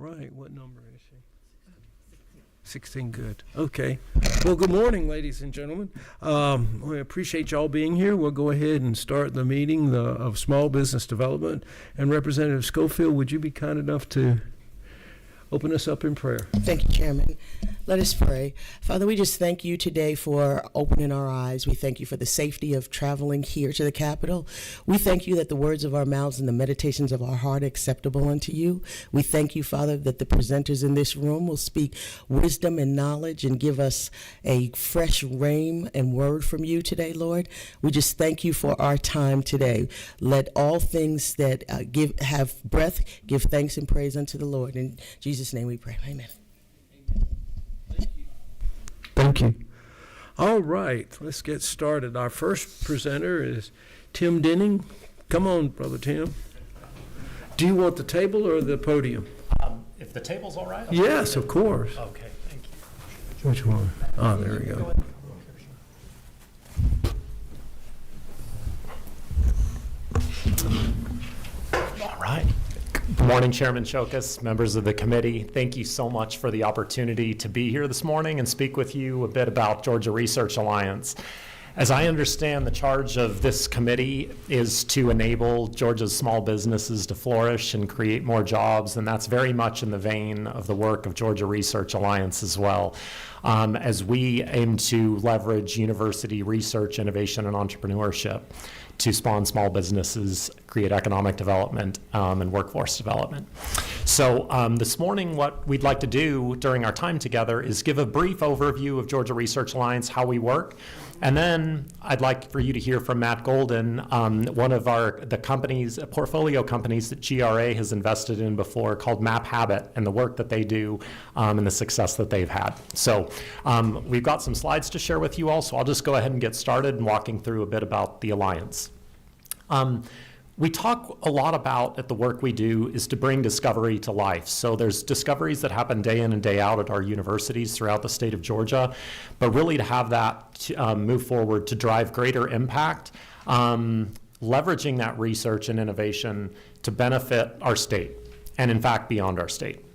right, what number is she? 16, good. Okay. Well, good morning, ladies and gentlemen. We appreciate y'all being here. We'll go ahead and start the meeting of Small Business Development. And Representative Schofield, would you be kind enough to open us up in prayer? Thank you, Chairman. Let us pray. Father, we just thank you today for opening our eyes. We thank you for the safety of traveling here to the Capitol. We thank you that the words of our mouths and the meditations of our heart are acceptable unto you. We thank you, Father, that the presenters in this room will speak wisdom and knowledge and give us a fresh rhema and word from you today, Lord. We just thank you for our time today. Let all things that have breath give thanks and praise unto the Lord. In Jesus' name we pray. Amen. Thank you. All right, let's get started. Our first presenter is Tim Denning. Come on, Brother Tim. Do you want the table or the podium? If the table's all right? Yes, of course. Okay, thank you. Which one? Oh, there we go. All right. Good morning, Chairman Chokas, members of the committee. Thank you so much for the opportunity to be here this morning and speak with you a bit about Georgia Research Alliance. As I understand, the charge of this committee is to enable Georgia's small businesses to flourish and create more jobs, and that's very much in the vein of the work of Georgia Research Alliance as well, as we aim to leverage university research, innovation, and entrepreneurship to spawn small businesses, create economic development, and workforce development. So this morning, what we'd like to do during our time together is give a brief overview of Georgia Research Alliance, how we work, and then I'd like for you to hear from Matt Golden, one of the companies, portfolio companies that GRA has invested in before, called Map Habit, and the work that they do and the success that they've had. So we've got some slides to share with you all, so I'll just go ahead and get started in walking through a bit about the Alliance. We talk a lot about at the work we do is to bring discovery to life. So there's discoveries that happen day in and day out at our universities throughout the state of Georgia, but really to have that move forward to drive greater impact, leveraging that research and innovation to benefit our state, and in fact beyond our state.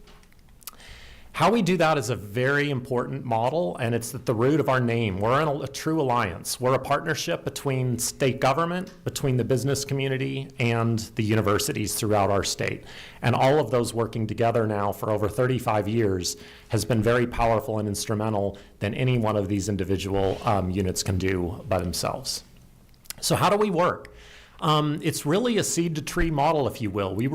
How we do that is a very important model, and it's at the root of our name. We're in a true alliance. We're a partnership between state government, between the business community, and the universities throughout our state. And all of those working together now for over 35 years has been very powerful and instrumental than any one of these individual units can do by themselves. So how do we work? It's really a seed to tree model, if you will. We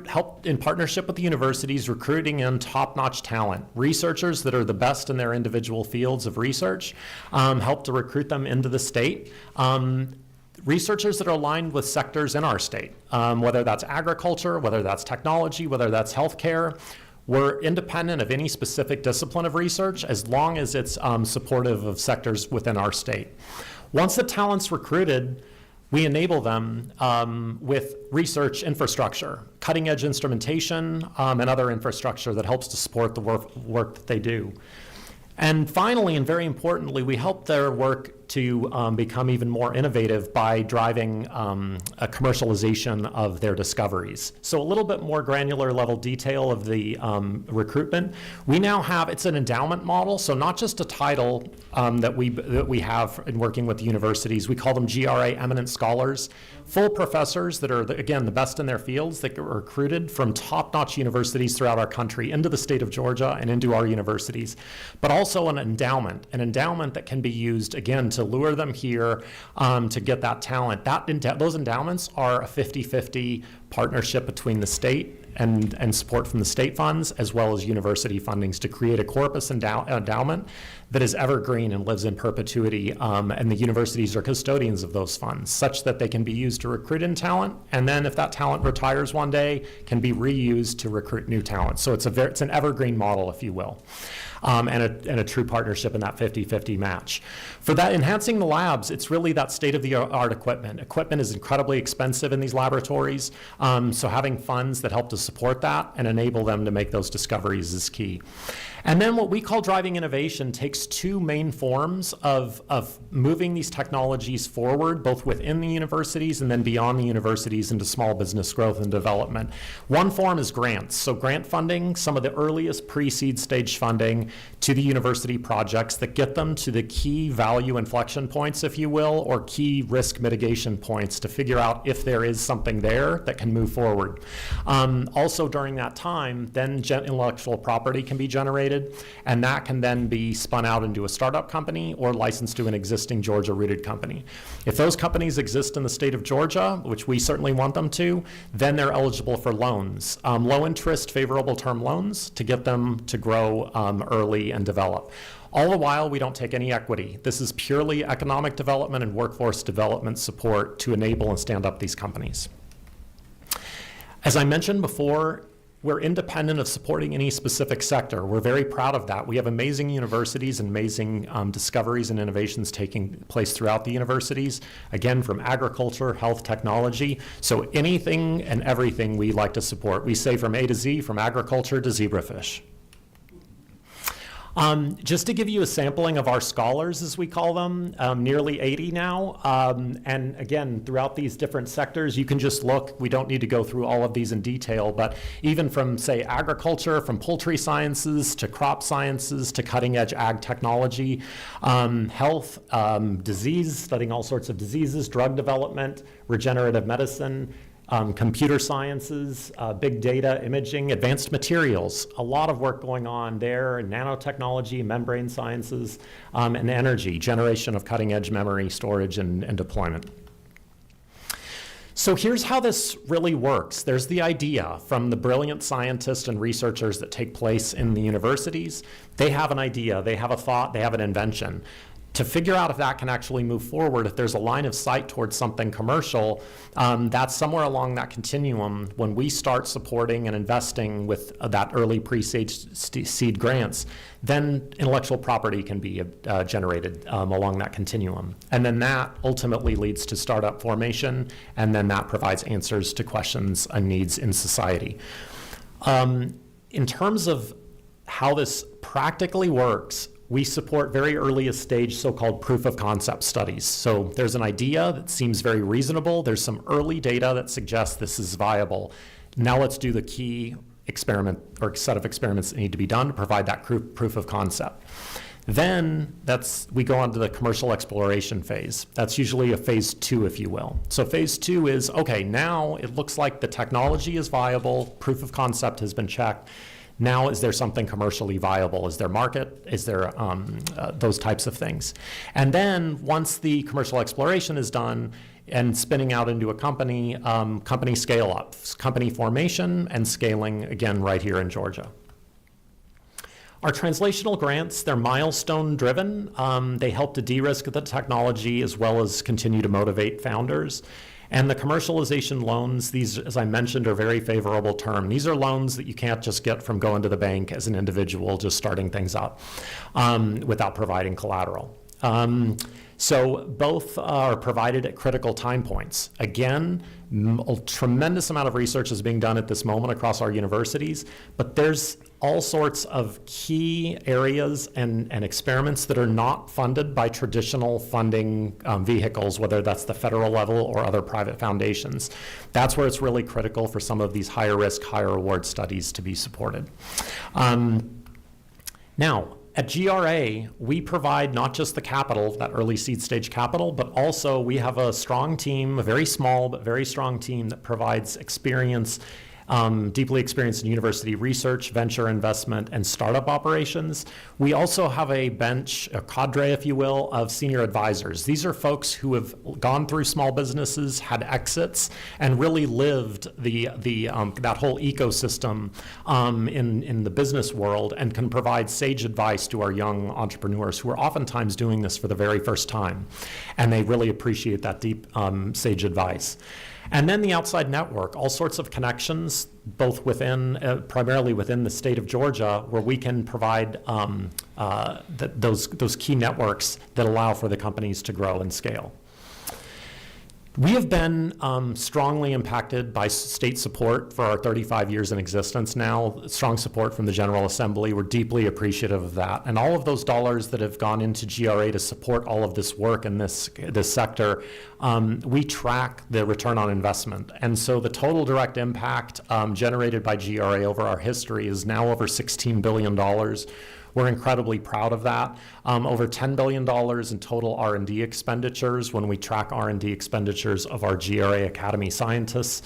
help in partnership with the universities, recruiting in top-notch talent, researchers that are the best in their individual fields of research, help to recruit them into the state. Researchers that are aligned with sectors in our state, whether that's agriculture, whether that's technology, whether that's healthcare. We're independent of any specific discipline of research as long as it's supportive of sectors within our state. Once the talent's recruited, we enable them with research infrastructure, cutting-edge instrumentation, and other infrastructure that helps to support the work that they do. And finally, and very importantly, we help their work to become even more innovative by driving a commercialization of their discoveries. So a little bit more granular level detail of the recruitment. We now have, it's an endowment model, so not just a title that we have in working with the universities. We call them GRA Eminent Scholars, full professors that are, again, the best in their fields that get recruited from top-notch universities throughout our country into the state of Georgia and into our universities, but also an endowment that can be used, again, to lure them here to get that talent. Those endowments are a 50-50 partnership between the state and support from the state funds as well as university fundings to create a corpus endowment that is evergreen and lives in perpetuity, and the universities are custodians of those funds such that they can be used to recruit in talent, and then if that talent retires one day, can be reused to recruit new talent. So it's an evergreen model, if you will. and a true partnership in that 50-50 match. For that, enhancing the labs, it's really that state-of-the-art equipment. Equipment is incredibly expensive in these laboratories, so having funds that help to support that and enable them to make those discoveries is key. And then what we call driving innovation takes two main forms of moving these technologies forward, both within the universities and then beyond the universities into small business growth and development. One form is grants. So grant funding, some of the earliest pre-seed stage funding to the university projects that get them to the key value inflection points, if you will, or key risk mitigation points to figure out if there is something there that can move forward. Also during that time, then intellectual property can be generated, and that can then be spun out into a startup company or licensed to an existing Georgia-rooted company. If those companies exist in the state of Georgia, which we certainly want them to, then they're eligible for loans, low interest, favorable term loans to get them to grow early and develop. All the while, we don't take any equity. This is purely economic development and workforce development support to enable and stand up these companies. As I mentioned before, we're independent of supporting any specific sector. We're very proud of that. We have amazing universities and amazing discoveries and innovations taking place throughout the universities, again, from agriculture, health, technology. So anything and everything we like to support. We say from A to Z, from agriculture to zebrafish. Just to give you a sampling of our scholars, as we call them, nearly 80 now. And again, throughout these different sectors, you can just look. We don't need to go through all of these in detail, but even from, say, agriculture, from poultry sciences to crop sciences to cutting-edge ag technology, health, disease, studying all sorts of diseases, drug development, regenerative medicine, computer sciences, big data, imaging, advanced materials, a lot of work going on there, nanotechnology, membrane sciences, and energy, generation of cutting-edge memory, storage, and deployment. So here's how this really works. There's the idea from the brilliant scientists and researchers that take place in the universities. They have an idea, they have a thought, they have an invention. To figure out if that can actually move forward, if there's a line of sight towards something commercial, that's somewhere along that continuum when we start supporting and investing with that early pre-seed grants, then intellectual property can be generated along that continuum. And then that ultimately leads to startup formation, and then that provides answers to questions and needs in society. In terms of how this practically works, we support very earliest stage so-called proof of concept studies. So there's an idea that seems very reasonable. There's some early data that suggests this is viable. Now let's do the key experiment or set of experiments that need to be done to provide that proof of concept. Then we go on to the commercial exploration phase. That's usually a phase 2, if you will. So phase 2 is, okay, now it looks like the technology is viable, proof of concept has been checked. Now, is there something commercially viable? Is there market? Is there those types of things? And then once the commercial exploration is done and spinning out into a company, company scale up, company formation and scaling, again, right here in Georgia. Our translational grants, they're milestone driven. They help to de-risk the technology as well as continue to motivate founders. And the commercialization loans, these, as I mentioned, are very favorable term. These are loans that you can't just get from going to the bank as an individual, just starting things up without providing collateral. So both are provided at critical time points. Again, a tremendous amount of research is being done at this moment across our universities, but there's all sorts of key areas and experiments that are not funded by traditional funding vehicles, whether that's the federal level or other private foundations. That's where it's really critical for some of these higher risk, higher reward studies to be supported. Now, at GRA, we provide not just the capital, that early seed stage capital, but also we have a strong team, a very small but very strong team that provides experience, deeply experienced in university research, venture investment, and startup operations. We also have a bench, a cadre, if you will, of senior advisors. These are folks who have gone through small businesses, had exits, and really lived that whole ecosystem in the business world and can provide sage advice to our young entrepreneurs who are oftentimes doing this for the very first time. And they really appreciate that deep sage advice. And then the outside network, all sorts of connections, both within, primarily within the state of Georgia, where we can provide those key networks that allow for the companies to grow and scale. We have been strongly impacted by state support for our 35 years in existence now, strong support from the General Assembly. We're deeply appreciative of that. And all of those dollars that have gone into GRA to support all of this work in this sector, we track the return on investment. And so the total direct impact generated by GRA over our history is now over $16 billion. We're incredibly proud of that. Over $10 billion in total R&D expenditures when we track R&D expenditures of our GRA Academy scientists.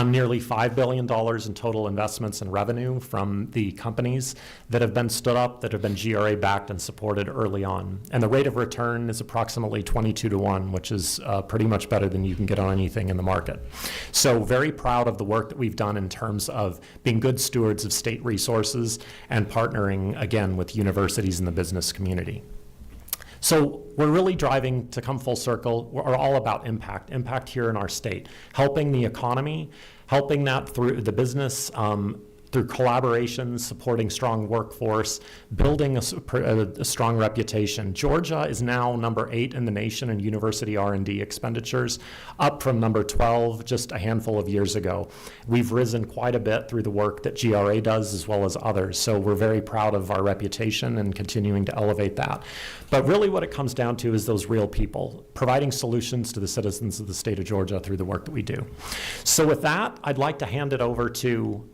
Nearly $5 billion in total investments and revenue from the companies that have been stood up, that have been GRA backed and supported early on. And the rate of return is approximately 22-to-1, which is pretty much better than you can get on anything in the market. So very proud of the work that we've done in terms of being good stewards of state resources and partnering, again, with universities and the business community. So we're really driving to come full circle. We're all about impact here in our state, helping the economy, helping that through the business, through collaboration, supporting strong workforce, building a strong reputation. Georgia is now number 8 in the nation in university R&D expenditures, up from number 12 just a handful of years ago. We've risen quite a bit through the work that GRA does as well as others, so we're very proud of our reputation and continuing to elevate that. But really what it comes down to is those real people, providing solutions to the citizens of the state of Georgia through the work that we do. So with that, I'd like to hand it over to,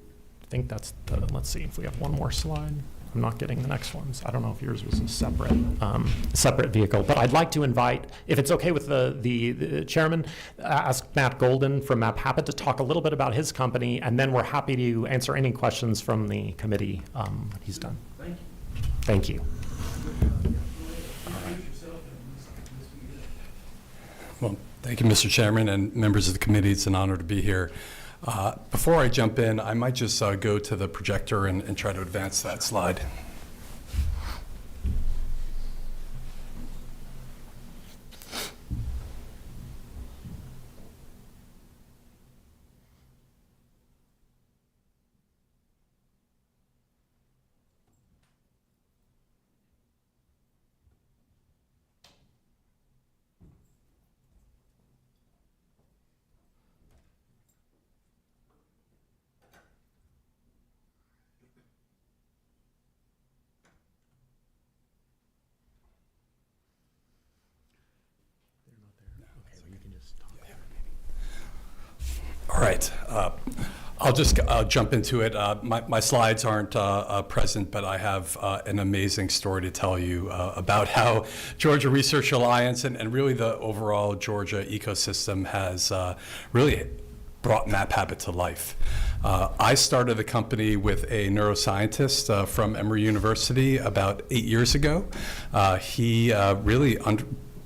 I think that's the, let's see if we have one more slide. I'm not getting the next ones. I don't know if yours was a separate vehicle, but I'd like to invite, if it's okay with the chairman, ask Matt Golden from MapHabit to talk a little bit about his company, and then we're happy to answer any questions from the committee when he's done. Thank you. Well, thank you, Mr. Chairman and members of the committee. It's an honor to be here. Before I jump in, I might just go to the projector and try to advance that slide. All right, I'll just jump into it. My slides aren't present, but I have an amazing story to tell you about how Georgia Research Alliance and really the overall Georgia ecosystem has really brought MapHabit to life. I started the company with a neuroscientist from Emory University about 8 years ago. He really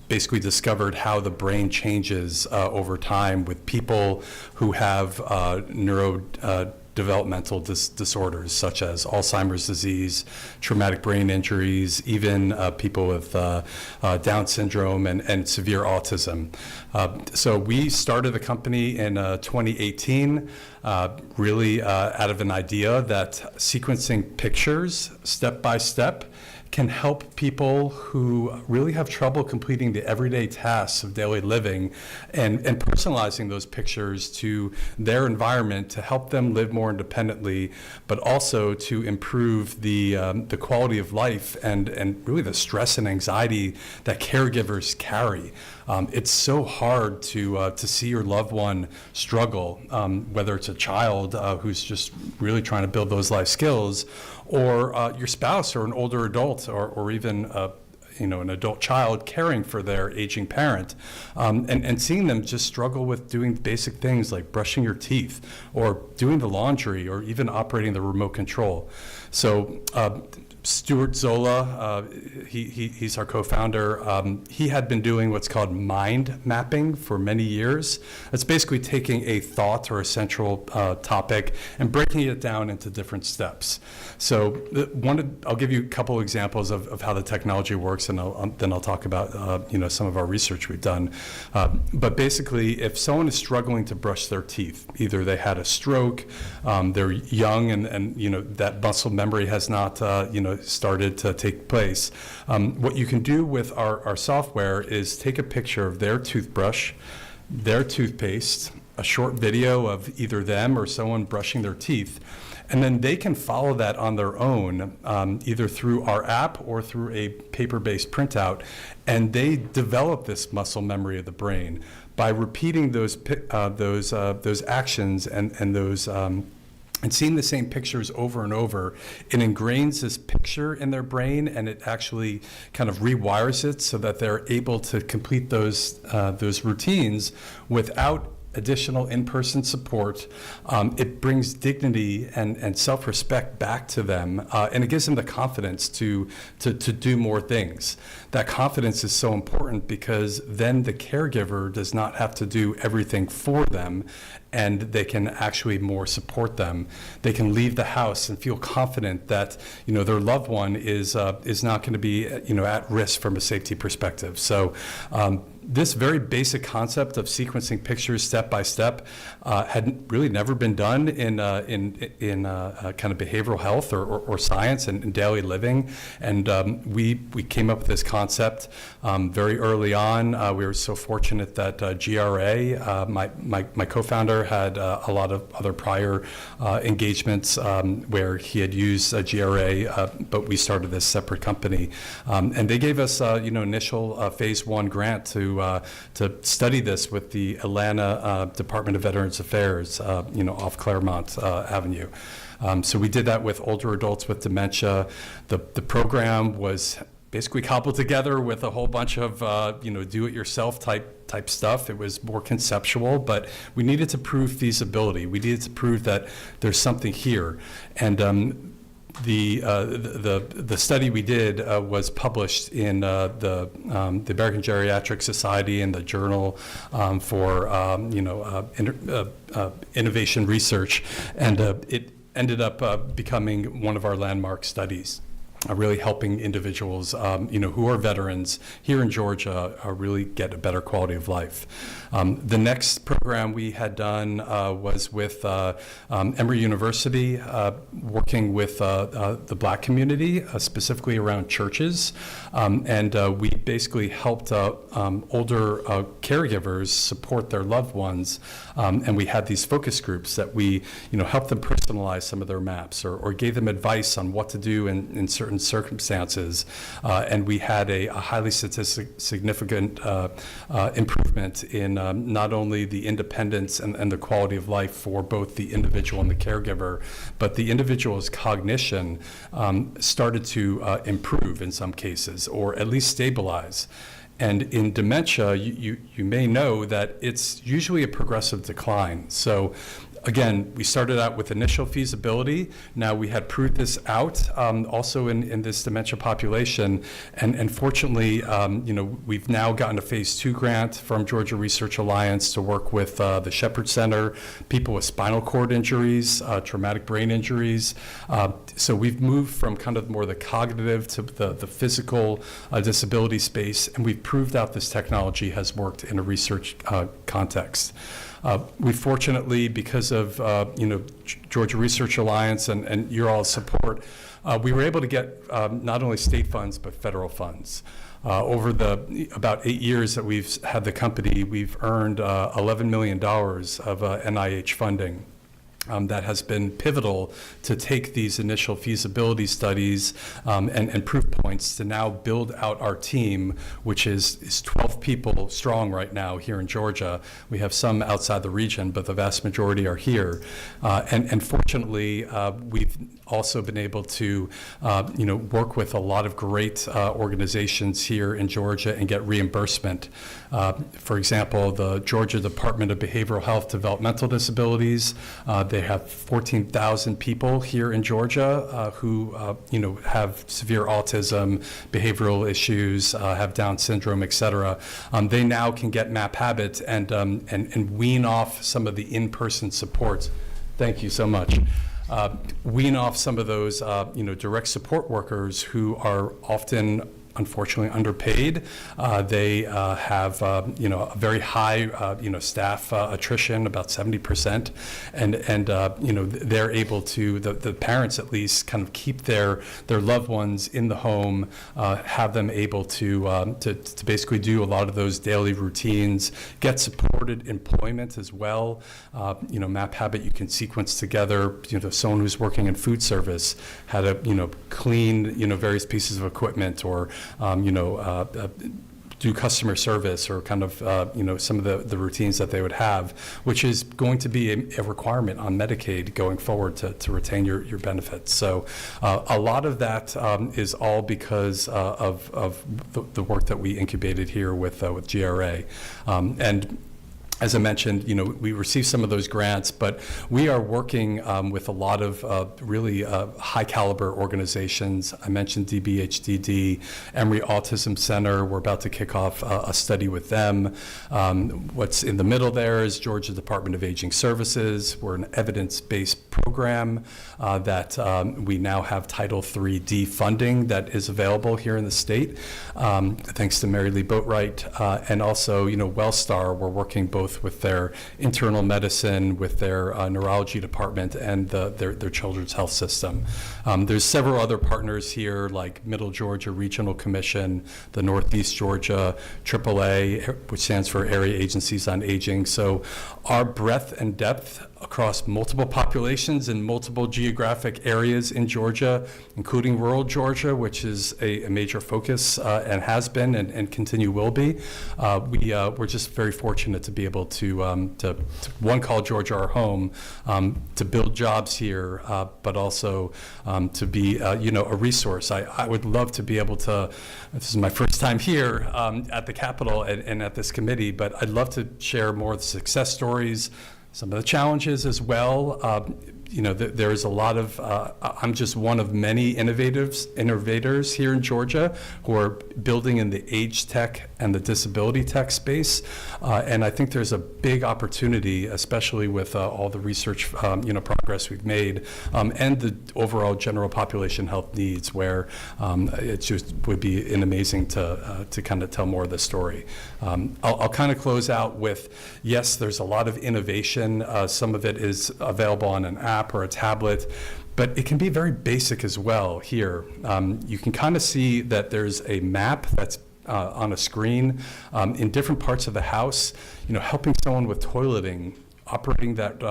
basically discovered how the brain changes over time with people who have neurodevelopmental disorders such as Alzheimer's disease, traumatic brain injuries, even people with Down syndrome and severe autism. So we started the company in 2018, really out of an idea that sequencing pictures step by step can help people who really have trouble completing the everyday tasks of daily living and personalizing those pictures to their environment to help them live more independently, but also to improve the quality of life and really the stress and anxiety that caregivers carry. It's so hard to see your loved one struggle, whether it's a child who's just really trying to build those life skills, or your spouse or an older adult or even an adult child caring for their aging parent, and seeing them just struggle with doing basic things like brushing your teeth or doing the laundry or even operating the remote control. So Stuart Zola, he's our co-founder. He had been doing what's called mind mapping for many years. It's basically taking a thought or a central topic and breaking it down into different steps. So I'll give you a couple examples of how the technology works, and then I'll talk about some of our research we've done. But basically, if someone is struggling to brush their teeth, either they had a stroke, they're young, and that muscle memory has not started to take place. What you can do with our software is take a picture of their toothbrush, their toothpaste, a short video of either them or someone brushing their teeth, and then they can follow that on their own, either through our app or through a paper-based printout, and they develop this muscle memory of the brain by repeating those actions and those and seeing the same pictures over and over. It ingrains this picture in their brain, and it actually kind of rewires it so that they're able to complete those routines without additional in-person support. It brings dignity and self-respect back to them, and it gives them the confidence to do more things. That confidence is so important because then the caregiver does not have to do everything for them, and they can actually more support them. They can leave the house and feel confident that their loved one is not going to be at risk from a safety perspective. So this very basic concept of sequencing pictures step by step had really never been done in kind of behavioral health or science and daily living, and we came up with this concept very early on. We were so fortunate that GRA, my co-founder, had a lot of other prior engagements where he had used GRA, but we started this separate company, and they gave us initial phase 1 grant to study this with the Atlanta Department of Veterans Affairs, off Claremont Avenue. So we did that with older adults with dementia. The program was basically cobbled together with a whole bunch of do-it-yourself type stuff. It was more conceptual, but we needed to prove feasibility. We needed to prove that there's something here, and the study we did was published in the American Geriatric Society and the Journal for Innovation Research, and it ended up becoming one of our landmark studies. Really helping individuals, who are veterans here in Georgia, really get a better quality of life. The next program we had done was with Emory University, working with the Black community, specifically around churches, and we basically helped older caregivers support their loved ones, and we had these focus groups that we, helped them personalize some of their maps or gave them advice on what to do in certain circumstances, and we had a highly significant improvement in not only the independence and the quality of life for both the individual and the caregiver, but the individual's cognition started to improve in some cases, or at least stabilize. And in dementia, you may know that it's usually a progressive decline. So again, we started out with initial feasibility. Now we had proved this out also in this dementia population. And fortunately, we've now gotten a phase 2 grant from Georgia Research Alliance to work with the Shepherd Center, people with spinal cord injuries, traumatic brain injuries. So we've moved from kind of more the cognitive to the physical disability space, and we've proved out this technology has worked in a research context. We fortunately, because of Georgia Research Alliance and your all's support, we were able to get not only state funds but federal funds. Over the about 8 years that we've had the company, we've earned $11 million of NIH funding. That has been pivotal to take these initial feasibility studies and proof points to now build out our team, which is 12 people strong right now here in Georgia. We have some outside the region, but the vast majority are here. And fortunately, we've also been able to work with a lot of great organizations here in Georgia and get reimbursement. For example, the Georgia Department of Behavioral Health Developmental Disabilities, They have 14,000 people here in Georgia who, have severe autism, behavioral issues, have Down syndrome, et cetera. They now can get MAP Habit and wean off some of the in-person support. Thank you so much. Wean off some of those, direct support workers who are often, unfortunately, underpaid. They have, a very high, staff attrition, about 70%, and they're able to, the parents at least, kind of keep their loved ones in the home, have them able to basically do a lot of those daily routines, get supported employment as well. MAP Habit, you can sequence together, someone who's working in food service, how to, clean, various pieces of equipment, or do customer service, or kind of, some of the routines that they would have, which is going to be a requirement on Medicaid going forward to retain your benefits. So a lot of that is all because of the work that we incubated here with GRA. And as I mentioned, we received some of those grants, but we are working with a lot of really high caliber organizations. I mentioned DBHDD, Emory Autism Center. We're about to kick off a study with them. What's in the middle there is Georgia Department of Aging Services. We're an evidence-based program that we now have Title III-D funding that is available here in the state, thanks to Mary Lee Boatwright. And also, Wellstar, we're working both with their internal medicine, with their neurology department, and their children's health system. There's several other partners here, like Middle Georgia Regional Commission, the Northeast Georgia AAA, which stands for Area Agencies on Aging. So our breadth and depth across multiple populations in multiple geographic areas in Georgia, including rural Georgia, which is a major focus and has been and continue will be. We're just very fortunate to be able to one, call Georgia our home, to build jobs here, but also to be a resource. I would love to be able to, this is my first time here at the Capitol and at this committee, but I'd love to share more of the success stories, some of the challenges as well. There's a lot of, I'm just one of many innovators here in Georgia who are building in the age tech and the disability tech space. And I think there's a big opportunity, especially with all the research, progress we've made, and the overall general population health needs, where it just would be amazing to kind of tell more of the story. I'll kind of close out with, yes, there's a lot of innovation. Some of it is available on an app or a tablet, but it can be very basic as well here. You can kind of see that there's a map that's on a screen in different parts of the house, helping someone with toileting, operating that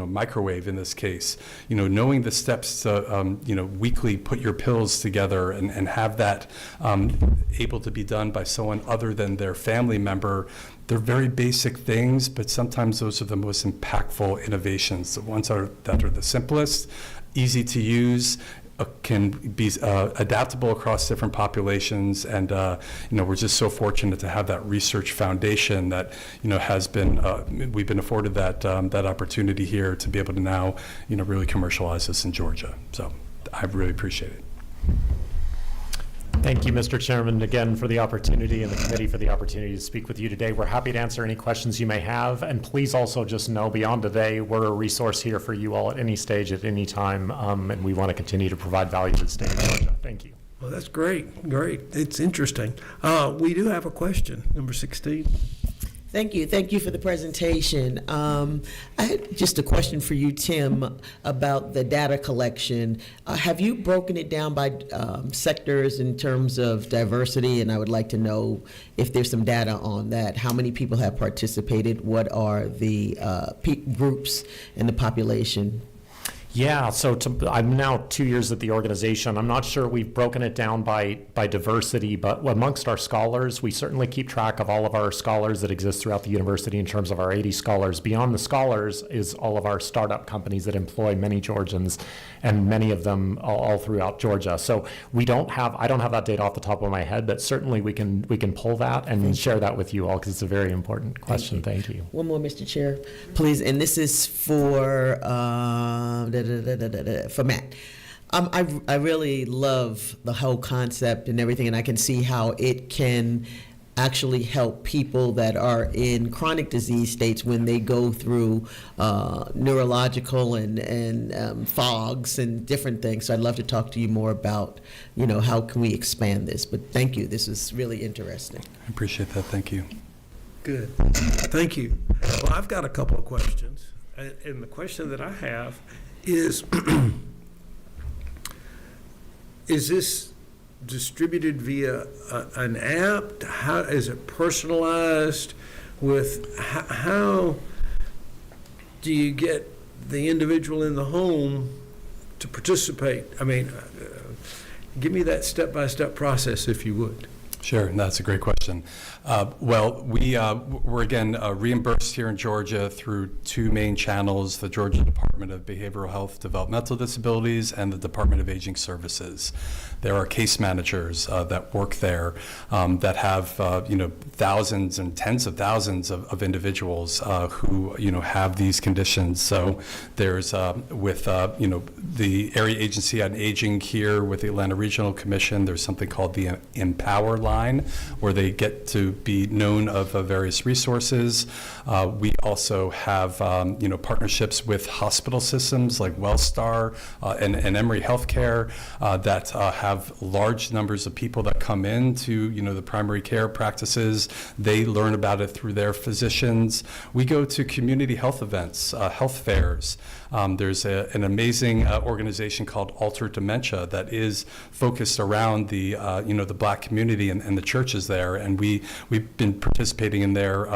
microwave in this case, knowing the steps to weekly put your pills together and have that able to be done by someone other than their family member. They're very basic things, but sometimes those are the most impactful innovations. The ones that are the simplest, easy to use, can be adaptable across different populations, and we're just so fortunate to have that research foundation that has been we've been afforded that opportunity here to be able to now really commercialize this in Georgia. So I really appreciate it. Thank you, Mr. Chairman, again for the opportunity, and the committee for the opportunity to speak with you today. We're happy to answer any questions you may have, and please also just know, beyond today, we're a resource here for you all at any stage, at any time, and we want to continue to provide value to the state of Georgia. Thank you. Well, that's great. It's interesting. We do have a question, number 16. Thank you. Thank you for the presentation. I had just a question for you, Tim, about the data collection. Have you broken it down by sectors in terms of diversity? And I would like to know if there's some data on that. How many people have participated? What are the groups in the population? Yeah, so I'm now 2 years at the organization. I'm not sure we've broken it down by diversity, but amongst our scholars, we certainly keep track of all of our scholars that exist throughout the university in terms of our 80 scholars. Beyond the scholars is all of our startup companies that employ many Georgians, and many of them all throughout Georgia. So I don't have that data off the top of my head, but certainly we can pull that and share that with you all, because it's a very important question. Thank you. One more, Mr. Chair, please, and this is for Matt. I really love the whole concept and everything, and I can see how it can actually help people that are in chronic disease states when they go through neurological and fogs and different things. So I'd love to talk to you more about, how can we expand this? But thank you. This is really interesting. I appreciate that. Thank you. Good. Thank you. Well, I've got a couple of questions. And the question that I have is, is this distributed via an app? How is it personalized? How do you get the individual in the home to participate? I mean, give me that step-by-step process, if you would. Sure, that's a great question. Well, we're again reimbursed here in Georgia through two main channels: the Georgia Department of Behavioral Health, Developmental Disabilities, and the Department of Aging Services. There are case managers that work there that have thousands and tens of thousands of individuals who have these conditions. So there's with the Area Agency on Aging here with the Atlanta Regional Commission, there's something called the Empower line, where they get to be known of various resources. We also have partnerships with hospital systems like Wellstar and Emory Healthcare that have large numbers of people that come into the primary care practices. They learn about it through their physicians. We go to community health events, health fairs. There's an amazing organization called Alter Dementia that is focused around the Black community and the churches there, and we've been participating in their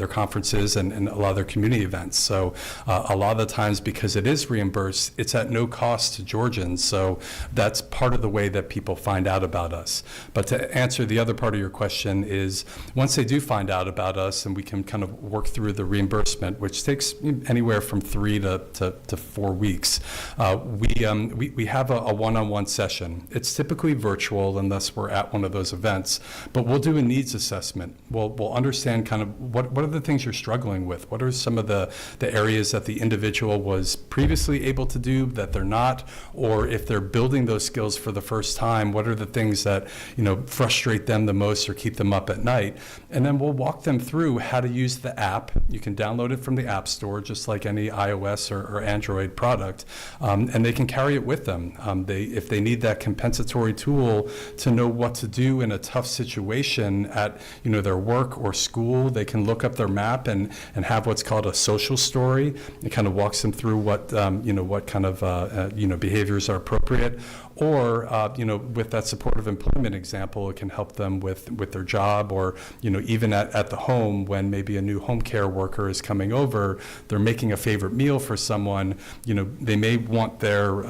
conferences and a lot of their community events. So a lot of the times, because it is reimbursed, it's at no cost to Georgians. So that's part of the way that people find out about us. But to answer the other part of your question is, once they do find out about us, and we can kind of work through the reimbursement, which takes anywhere from 3 to 4 weeks, we have a one-on-one session. It's typically virtual unless we're at one of those events, but we'll do a needs assessment. We'll understand kind of what are the things you're struggling with? What are some of the areas that the individual was previously able to do that they're not, or if they're building those skills for the first time, what are the things that frustrate them the most or keep them up at night? And then we'll walk them through how to use the app. You can download it from the App Store, just like any iOS or Android product, and they can carry it with them. If they need that compensatory tool to know what to do in a tough situation at their work or school, they can look up their map and have what's called a social story. It kind of walks them through what kind of behaviors are appropriate. Or with that supportive employment example, it can help them with their job, or even at the home when maybe a new home care worker is coming over, they're making a favorite meal for someone. They may want their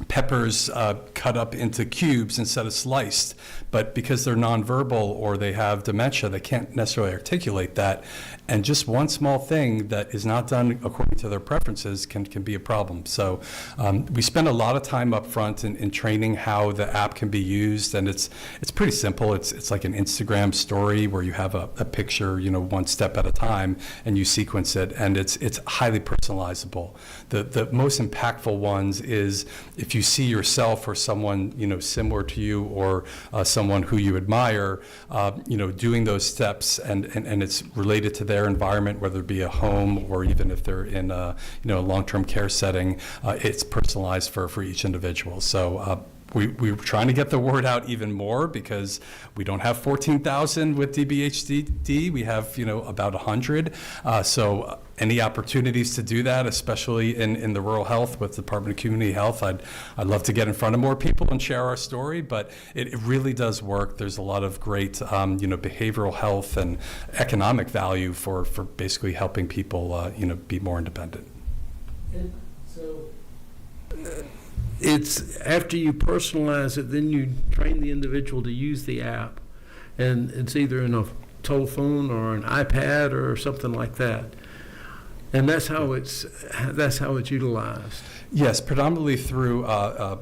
peppers cut up into cubes instead of sliced, but because they're nonverbal or they have dementia, they can't necessarily articulate that. And just one small thing that is not done according to their preferences can be a problem. So we spend a lot of time up front in training how the app can be used, and it's pretty simple. It's like an Instagram story where you have a picture, one step at a time, and you sequence it, and it's highly personalizable. The most impactful ones is if you see yourself or someone similar to you, or someone who you admire, doing those steps, and it's related to their environment, whether it be a home or even if they're in a long-term care setting, it's personalized for each individual. So we're trying to get the word out even more, because we don't have 14,000 with DBHD. We have about 100. So any opportunities to do that, especially in the rural health with the Department of Community Health, I'd love to get in front of more people and share our story. But it really does work. There's a lot of great behavioral health and economic value for basically helping people be more independent. So it's after you personalize it, then you train the individual to use the app, and it's either in a telephone or an iPad or something like that, and that's how it's utilized. Yes, predominantly through a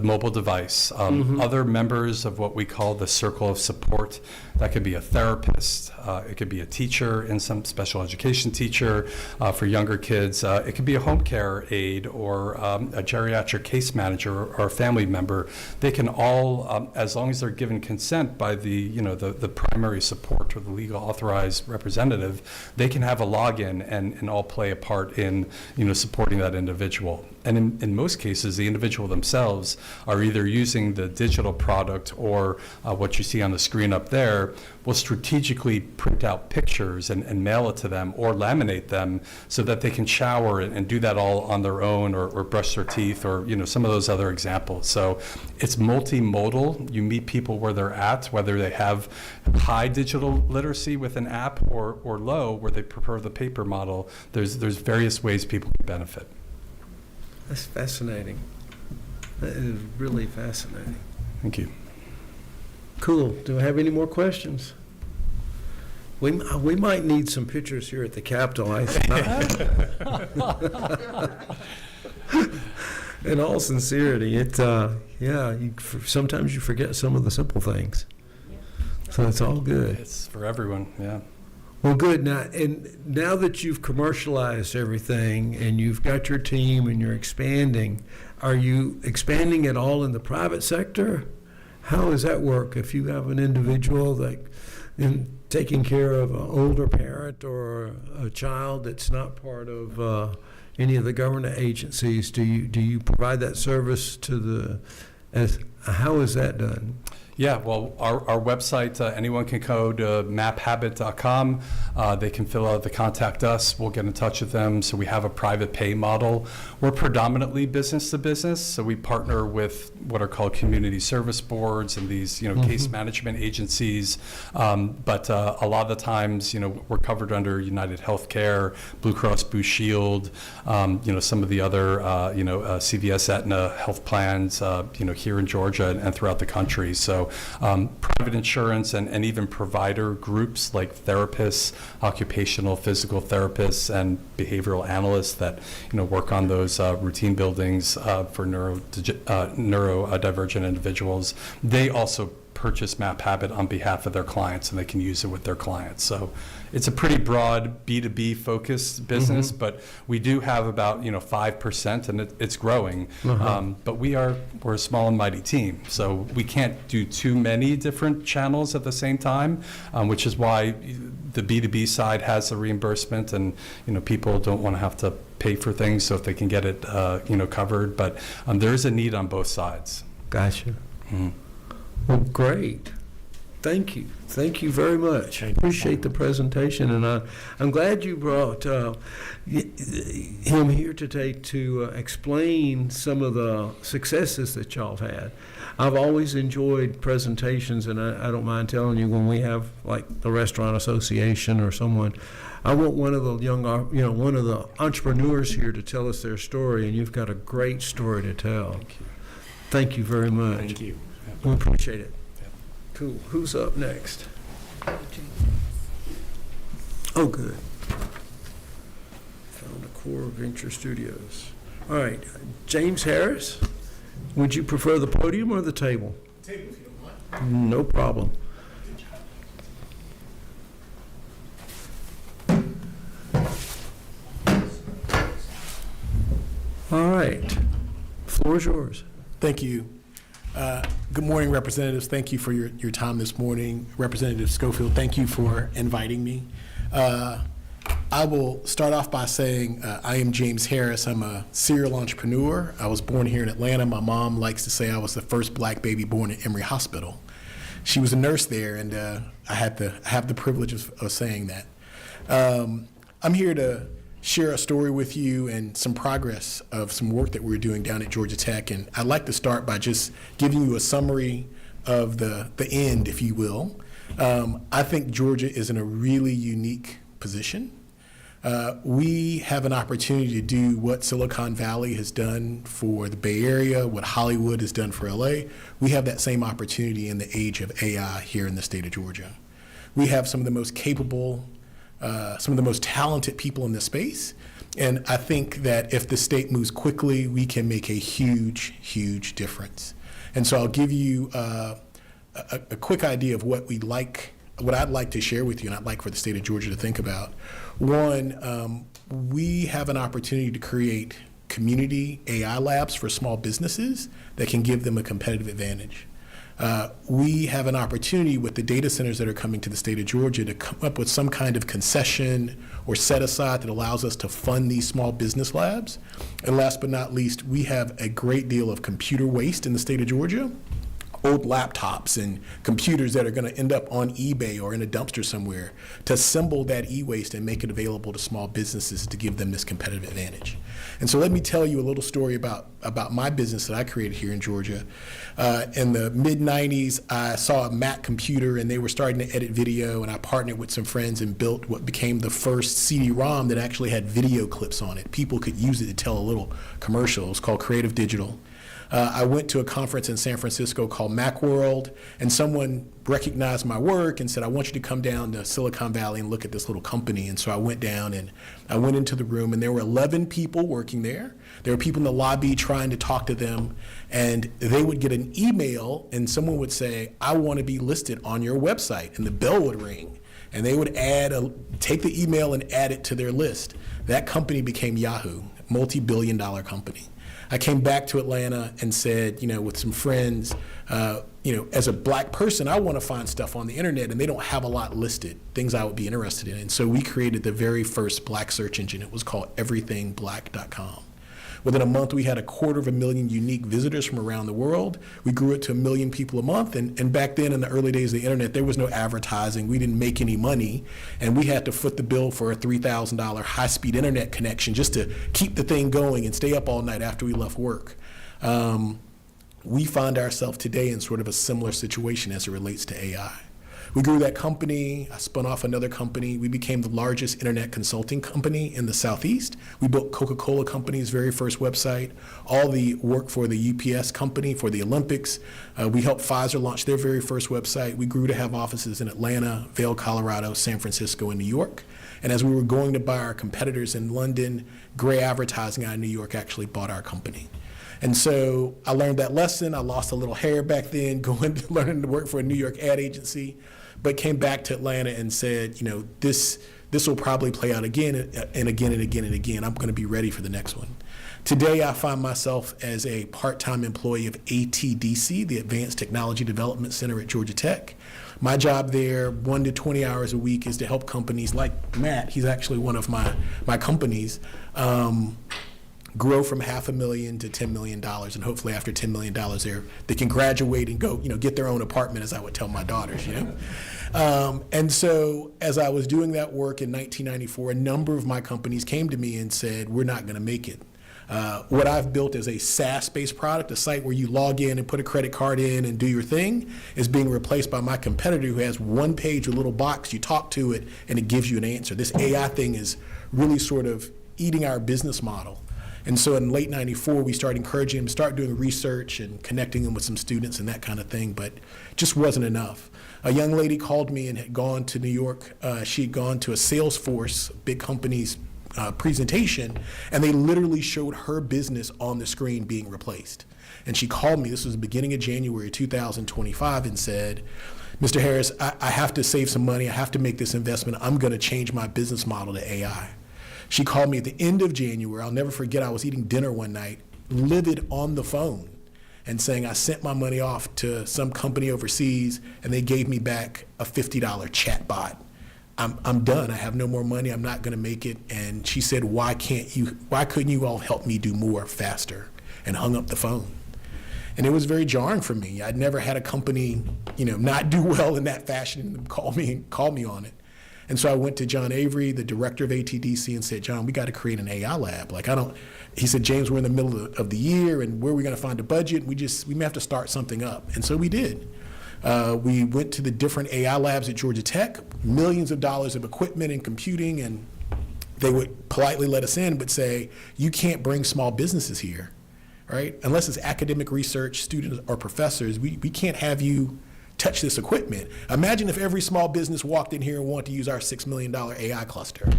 mobile device. Other members of what we call the circle of support, that could be a therapist, it could be a teacher and some special education teacher for younger kids. It could be a home care aide or a geriatric case manager or a family member. They can all, as long as they're given consent by the primary support or the legal authorized representative, they can have a login and all play a part in supporting that individual. And in most cases, the individual themselves are either using the digital product or what you see on the screen up there will strategically print out pictures and mail it to them or laminate them so that they can shower and do that all on their own or brush their teeth or some of those other examples. So it's multimodal. You meet people where they're at, whether they have high digital literacy with an app or low where they prefer the paper model. There's various ways people can benefit. That's fascinating. That is really fascinating. Thank you. Cool. Do I have any more questions? We might need some pictures here at the Capitol. In all sincerity, sometimes you forget some of the simple things. So it's all good. It's for everyone, yeah. Well, good. Now that you've commercialized everything and you've got your team and you're expanding, are you expanding at all in the private sector? How does that work? If you have an individual in taking care of an older parent or a child that's not part of any of the government agencies, do you provide that service how is that done? Yeah, well, our website, anyone can go to maphabit.com. They can fill out the contact us. We'll get in touch with them. So we have a private pay model. We're predominantly business to business. So we partner with what are called community service boards and these, case management agencies. But a lot of the times, we're covered under United Healthcare, Blue Cross Blue Shield, some of the other, CVS Aetna health plans, here in Georgia and throughout the country. So private insurance and even provider groups like therapists, occupational physical therapists, and behavioral analysts that work on those routine buildings for neurodivergent individuals. They also purchase MapHabit on behalf of their clients, and they can use it with their clients. So it's a pretty broad B2B focused business, but we do have about 5%, and it's growing. But we're a small and mighty team, so we can't do too many different channels at the same time, which is why the B2B side has the reimbursement, and people don't want to have to pay for things, so if they can get it covered, but there is a need on both sides. Gotcha. Well, great. Thank you. Thank you very much. I appreciate the presentation, and I'm glad you brought him here today to explain some of the successes that y'all have had. I've always enjoyed presentations, and I don't mind telling you when we have like the Restaurant Association or someone, I want one of the one of the entrepreneurs here to tell us their story, and you've got a great story to tell. Thank you. Thank you very much. Thank you. We appreciate it. Cool. Who's up next? Oh, good. Found a Core Venture Studios. All right. James Harris, would you prefer the podium or the table? Table, if you don't mind. No problem. All right. Floor is yours. Thank you. Good morning, representatives. Thank you for your time this morning. Representative Schofield, thank you for inviting me. I will start off by saying I am James Harris. I'm a serial entrepreneur. I was born here in Atlanta. My mom likes to say I was the first black baby born at Emory Hospital. She was a nurse there, and I have the privilege of saying that. I'm here to share a story with you and some progress of some work that we're doing down at Georgia Tech. And I'd like to start by just giving you a summary of the end, if you will. I think Georgia is in a really unique position. We have an opportunity to do what Silicon Valley has done for the Bay Area, what Hollywood has done for LA. We have that same opportunity in the age of AI here in the state of Georgia. We have some of the most capable, some of the most talented people in this space. And I think that if the state moves quickly, we can make a huge, huge difference. And so I'll give you a quick idea of what I'd like to share with you, and I'd like for the state of Georgia to think about. One, we have an opportunity to create community AI labs for small businesses that can give them a competitive advantage. We have an opportunity with the data centers that are coming to the state of Georgia to come up with some kind of concession or set aside that allows us to fund these small business labs. And last but not least, we have a great deal of computer waste in the state of Georgia. Old laptops and computers that are going to end up on eBay or in a dumpster somewhere, to assemble that e-waste and make it available to small businesses to give them this competitive advantage. And so let me tell you a little story about my business that I created here in Georgia. In the mid-'90s, I saw a Mac computer and they were starting to edit video, and I partnered with some friends and built what became the first CD-ROM that actually had video clips on it. People could use it to tell a little commercial. It was called Creative Digital. I went to a conference in San Francisco called Macworld, and someone recognized my work and said, I want you to come down to Silicon Valley and look at this little company. And so I went down and I went into the room, and there were 11 people working there. There were people in the lobby trying to talk to them, and they would get an email and someone would say, I want to be listed on your website, and the bell would ring. And they would take the email and add it to their list. That company became Yahoo, multi-billion-dollar company. I came back to Atlanta and said, with some friends, as a black person, I want to find stuff on the internet, and they don't have a lot listed, things I would be interested in. And so we created the very first black search engine. It was called everythingblack.com. Within a month, we had 250,000 unique visitors from around the world. We grew it to 1 million people a month. And back then, in the early days of the internet, there was no advertising. We didn't make any money. And we had to foot the bill for a $3,000 high-speed internet connection just to keep the thing going and stay up all night after we left work. We find ourselves today in sort of a similar situation as it relates to AI. We grew that company. I spun off another company. We became the largest internet consulting company in the Southeast. We built Coca-Cola Company's very first website, all the work for the UPS company for the Olympics. We helped Pfizer launch their very first website. We grew to have offices in Atlanta, Vail, Colorado, San Francisco, and New York. And as we were going to buy our competitors in London, Gray Advertising out of New York actually bought our company. And so I learned that lesson. I lost a little hair back then learning to work for a New York ad agency, but came back to Atlanta and said, this will probably play out again and again and again and again. I'm going to be ready for the next one. Today, I find myself as a part-time employee of ATDC, the Advanced Technology Development Center at Georgia Tech. My job there, 1 to 20 hours a week, is to help companies like Matt, he's actually one of my companies, grow from $500,000 to $10 million, and hopefully after $10 million, they can graduate and go, get their own apartment, as I would tell my daughters, And so as I was doing that work in 1994, a number of my companies came to me and said, we're not going to make it. What I've built is a SaaS-based product, a site where you log in and put a credit card in and do your thing, is being replaced by my competitor who has one page, a little box, you talk to it, and it gives you an answer. This AI thing is really sort of eating our business model. And so in late 94, we started encouraging them to start doing research and connecting them with some students and that kind of thing, but just wasn't enough. A young lady called me and had gone to New York. She had gone to a Salesforce, big company's presentation, and they literally showed her business on the screen being replaced. And she called me, this was the beginning of January 2025, and said, Mr. Harris, I have to save some money. I have to make this investment. I'm going to change my business model to AI. She called me at the end of January. I'll never forget, I was eating dinner one night, livid on the phone, and saying I sent my money off to some company overseas, and they gave me back a $50 chat bot. I'm done. I have no more money. I'm not going to make it. And she said, why couldn't you all help me do more faster? And hung up the phone. And it was very jarring for me. I'd never had a company, not do well in that fashion and call me on it. And so I went to John Avery, the director of ATDC, and said, John, we got to create an AI lab. He said, James, we're in the middle of the year, and where are we going to find a budget? We may have to start something up. And so we did. We went to the different AI labs at Georgia Tech, millions of dollars of equipment and computing, and they would politely let us in, but say, you can't bring small businesses here, right? Unless it's academic research, students or professors, we can't have you touch this equipment. Imagine if every small business walked in here and wanted to use our $6 million AI cluster.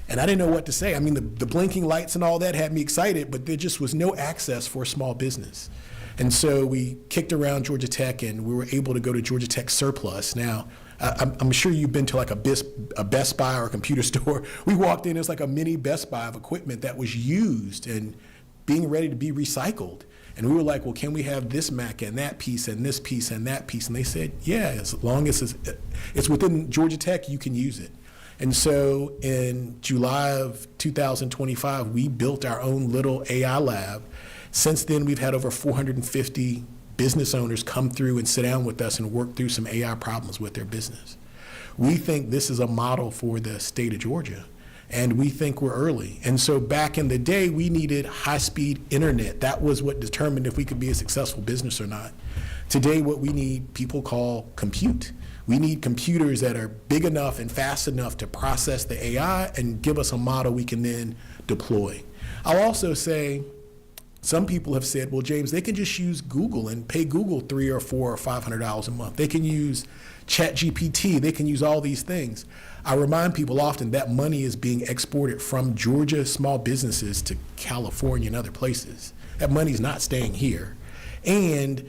And I didn't know what to say. I mean, the blinking lights and all that had me excited, but there just was no access for small business. And so we kicked around Georgia Tech, and we were able to go to Georgia Tech Surplus. Now, I'm sure you've been to like a Best Buy or a computer store. We walked in, it was like a mini Best Buy of equipment that was used and being ready to be recycled. And we were like, well, can we have this Mac and that piece and this piece and that piece? And they said, yeah, as long as it's within Georgia Tech, you can use it. And so in July of 2025, we built our own little AI lab. Since then, we've had over 450 business owners come through and sit down with us and work through some AI problems with their business. We think this is a model for the state of Georgia, and we think we're early. And so back in the day, we needed high-speed internet. That was what determined if we could be a successful business or not. Today, what we need, people call compute. We need computers that are big enough and fast enough to process the AI and give us a model we can then deploy. I'll also say, some people have said, well, James, they can just use Google and pay Google $300 or $400 or $500 a month. They can use ChatGPT. They can use all these things. I remind people often that money is being exported from Georgia small businesses to California and other places. That money's not staying here. And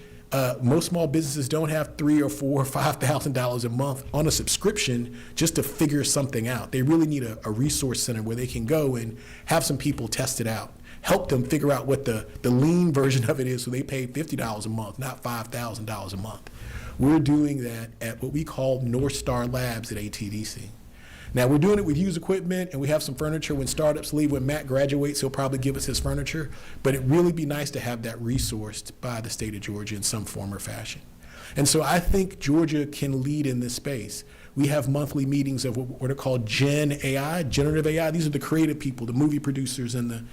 most small businesses don't have $3,000 or $4,000 or $5,000 a month on a subscription just to figure something out. They really need a resource center where they can go and have some people test it out, help them figure out what the lean version of it is so they pay $50 a month, not $5,000 a month. We're doing that at what we call North Star Labs at ATDC. Now, we're doing it with used equipment, and we have some furniture. When startups leave, when Matt graduates, he'll probably give us his furniture. But it'd really be nice to have that resourced by the state of Georgia in some form or fashion. And so I think Georgia can lead in this space. We have monthly meetings of what are called Gen AI, generative AI. These are the creative people, the movie producers, and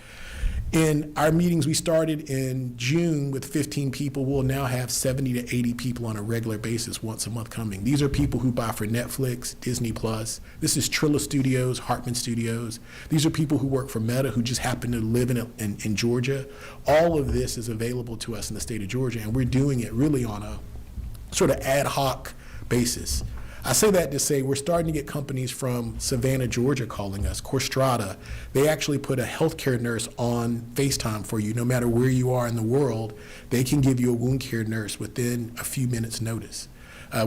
in our meetings we started in June with 15 people. We'll now have 70 to 80 people on a regular basis once a month coming. These are people who buy for Netflix, Disney Plus. This is Trilla Studios, Hartman Studios. These are people who work for Meta who just happen to live in Georgia. All of this is available to us in the state of Georgia, and we're doing it really on a sort of ad hoc basis. I say that to say we're starting to get companies from Savannah, Georgia calling us, Corstrata. They actually put a healthcare nurse on FaceTime for you. No matter where you are in the world, they can give you a wound care nurse within a few minutes' notice.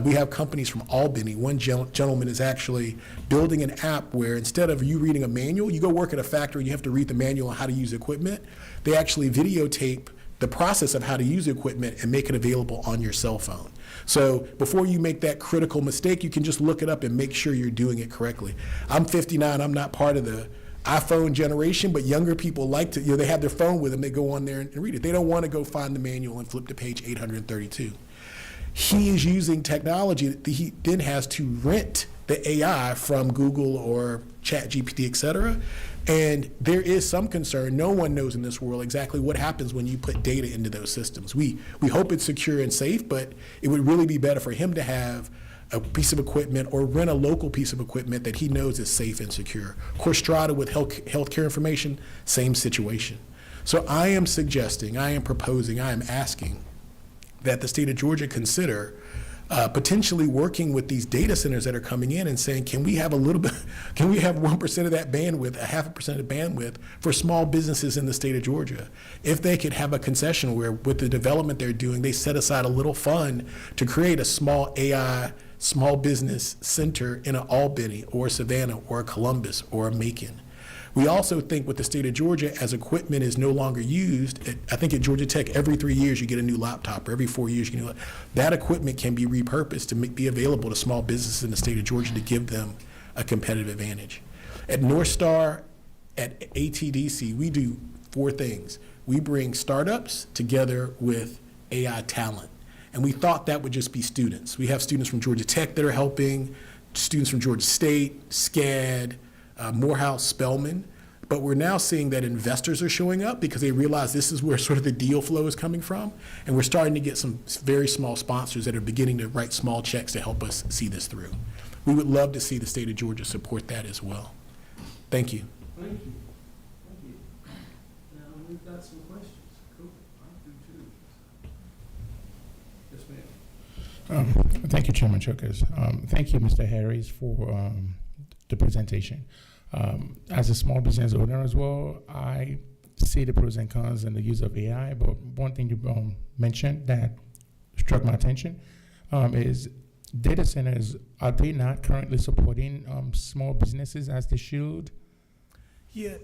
We have companies from Albany. One gentleman is actually building an app where instead of you reading a manual, you go work at a factory, you have to read the manual on how to use equipment. They actually videotape the process of how to use equipment and make it available on your cell phone. So before you make that critical mistake, you can just look it up and make sure you're doing it correctly. I'm 59, I'm not part of the iPhone generation, but younger people like to, they have their phone with them, they go on there and read it. They don't want to go find the manual and flip to page 832. He is using technology that he then has to rent the AI from Google or ChatGPT, et cetera. And there is some concern. No one knows in this world exactly what happens when you put data into those systems. We hope it's secure and safe, but it would really be better for him to have a piece of equipment or rent a local piece of equipment that he knows is safe and secure. Corstrata with healthcare information, same situation. So I am suggesting, I am proposing, I am asking that the state of Georgia consider potentially working with these data centers that are coming in and saying, can we have a little bit, can we have 1% of that bandwidth, a 0.5% of bandwidth for small businesses in the state of Georgia? If they could have a concession where with the development they're doing, they set aside a little fund to create a small AI, small business center in an Albany or Savannah or a Columbus or a Macon. We also think with the state of Georgia, as equipment is no longer used, I think at Georgia Tech, every 3 years you get a new laptop, or every 4 years you get a new laptop. That equipment can be repurposed to be available to small businesses in the state of Georgia to give them a competitive advantage. At North Star, at ATDC, we do 4 things. We bring startups together with AI talent. And we thought that would just be students. We have students from Georgia Tech that are helping, students from Georgia State, SCAD, Morehouse, Spelman, but we're now seeing that investors are showing up because they realize this is where sort of the deal flow is coming from, and we're starting to get some very small sponsors that are beginning to write small checks to help us see this through. We would love to see the state of Georgia support that as well. Thank you. Thank you. Thank you. Now, we've got some questions. Cool. I do too. Yes, ma'am. Thank you, Chairman Chokers. Thank you, Mr. Harris, for the presentation. As a small business owner as well, I see the pros and cons in the use of AI, but one thing you mentioned that struck my attention is data centers, are they not currently supporting small businesses as they should? Yeah,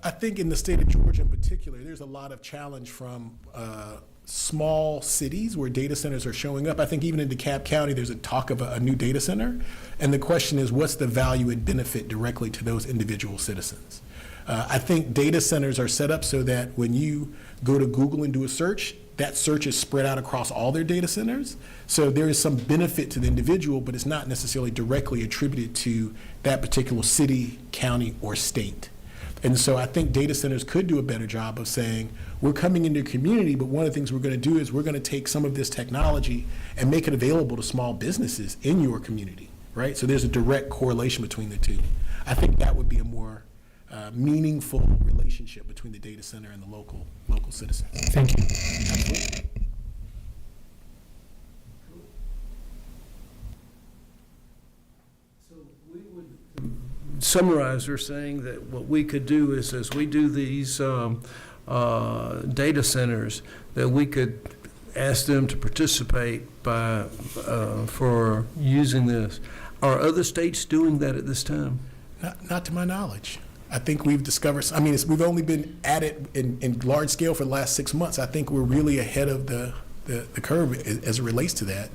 I think in the state of Georgia in particular, there's a lot of challenge from small cities where data centers are showing up. I think even in DeKalb County, there's a talk of a new data center. And the question is, what's the value and benefit directly to those individual citizens? I think data centers are set up so that when you go to Google and do a search, that search is spread out across all their data centers. So there is some benefit to the individual, but it's not necessarily directly attributed to that particular city, county, or state. And so I think data centers could do a better job of saying, we're coming into a community, but one of the things we're going to do is we're going to take some of this technology and make it available to small businesses in your community, right? So there's a direct correlation between the two. I think that would be a more meaningful relationship between the data center and the local citizens. Thank you. Absolutely. So we would summarize, we're saying that what we could do is, as we do these data centers, that we could ask them to participate by for using this. Are other states doing that at this time? Not to my knowledge. I think we've discovered, I mean, we've only been at it in large scale for the last 6 months. I think we're really ahead of the curve as it relates to that.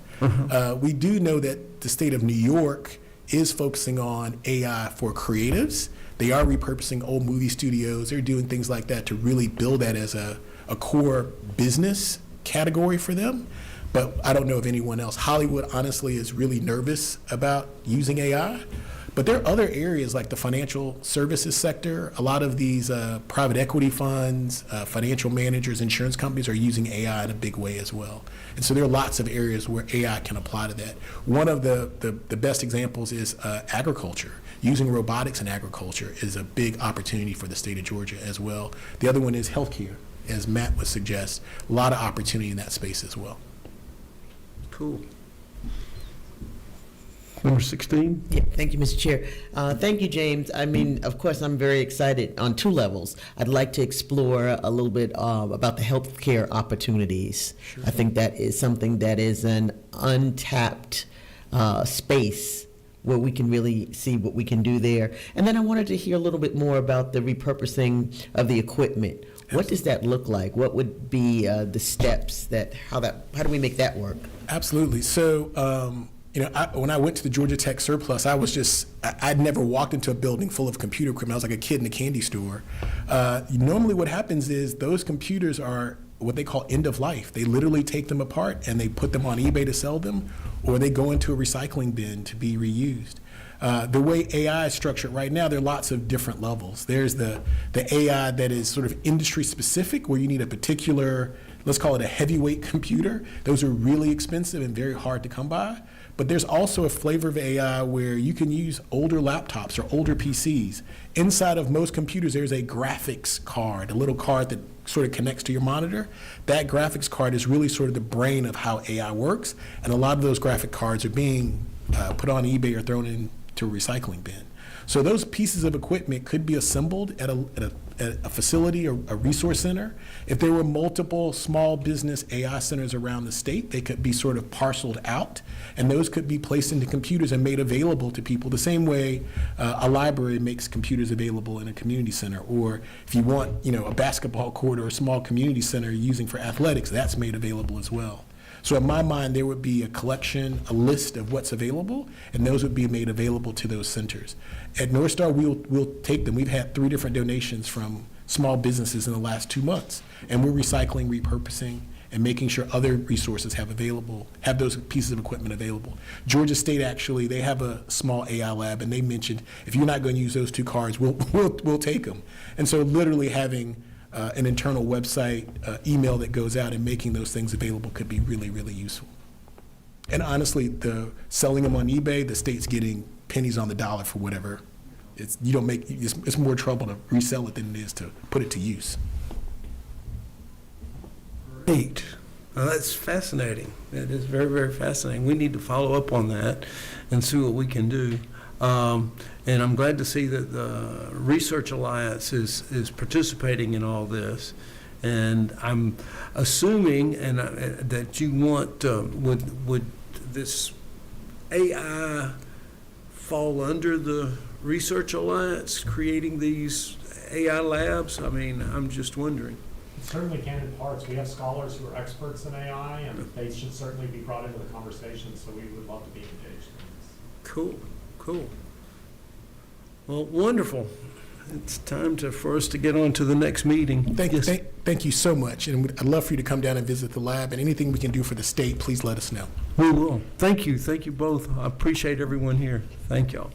We do know that the state of New York is focusing on AI for creatives. They are repurposing old movie studios. They're doing things like that to really build that as a core business category for them. But I don't know of anyone else. Hollywood, honestly, is really nervous about using AI. But there are other areas like the financial services sector. A lot of these private equity funds, financial managers, insurance companies are using AI in a big way as well. And so there are lots of areas where AI can apply to that. One of the best examples is agriculture. Using robotics in agriculture is a big opportunity for the state of Georgia as well. The other one is healthcare, as Matt would suggest. A lot of opportunity in that space as well. Cool. Number 16? Yeah, thank you, Mr. Chair. Thank you, James. I mean, of course, I'm very excited on two levels. I'd like to explore a little bit about the healthcare opportunities. Sure. I think that is something that is an untapped space where we can really see what we can do there. And then I wanted to hear a little bit more about the repurposing of the equipment. Absolutely. What does that look like? What would be the steps how do we make that work? Absolutely. So, when I went to the Georgia Tech Surplus, I'd never walked into a building full of computer equipment. I was like a kid in a candy store. Normally what happens is those computers are what they call end of life. They literally take them apart and they put them on eBay to sell them, or they go into a recycling bin to be reused. The way AI is structured right now, there are lots of different levels. There's the AI that is sort of industry specific, where you need a particular, let's call it a heavyweight computer. Those are really expensive and very hard to come by. But there's also a flavor of AI where you can use older laptops or older PCs. Inside of most computers, there's a graphics card, a little card that sort of connects to your monitor. That graphics card is really sort of the brain of how AI works. And a lot of those graphic cards are being put on eBay or thrown into a recycling bin. So those pieces of equipment could be assembled at a facility or a resource center. If there were multiple small business AI centers around the state, they could be sort of parceled out, and those could be placed into computers and made available to people the same way a library makes computers available in a community center. Or if you want, a basketball court or a small community center using for athletics, that's made available as well. So in my mind, there would be a collection, a list of what's available, and those would be made available to those centers. At North Star, we'll take them. We've had 3 different donations from small businesses in the last 2 months, and we're recycling, repurposing, and making sure other resources have those pieces of equipment available. Georgia State, actually, they have a small AI lab, and they mentioned, if you're not going to use those 2 cards, we'll take them. And so literally having an internal website, email that goes out and making those things available could be really, really useful. And honestly, selling them on eBay, the state's getting pennies on the dollar for whatever It's more trouble to resell it than it is to put it to use. Great. Well, that's fascinating. That is very, very fascinating. We need to follow up on that and see what we can do. And I'm glad to see that the Research Alliance is participating in all this. And I'm assuming that you want, would this AI fall under the Research Alliance, creating these AI labs? I mean, I'm just wondering. It certainly can in parts. We have scholars who are experts in AI, and they should certainly be brought into the conversation, so we would love to be engaged in this. Cool, cool. Well, wonderful. It's time for us to get on to the next meeting. Thank you so much, and I'd love for you to come down and visit the lab, and anything we can do for the state, please let us know. We will. Thank you. Thank you both. I appreciate everyone here. Thank y'all.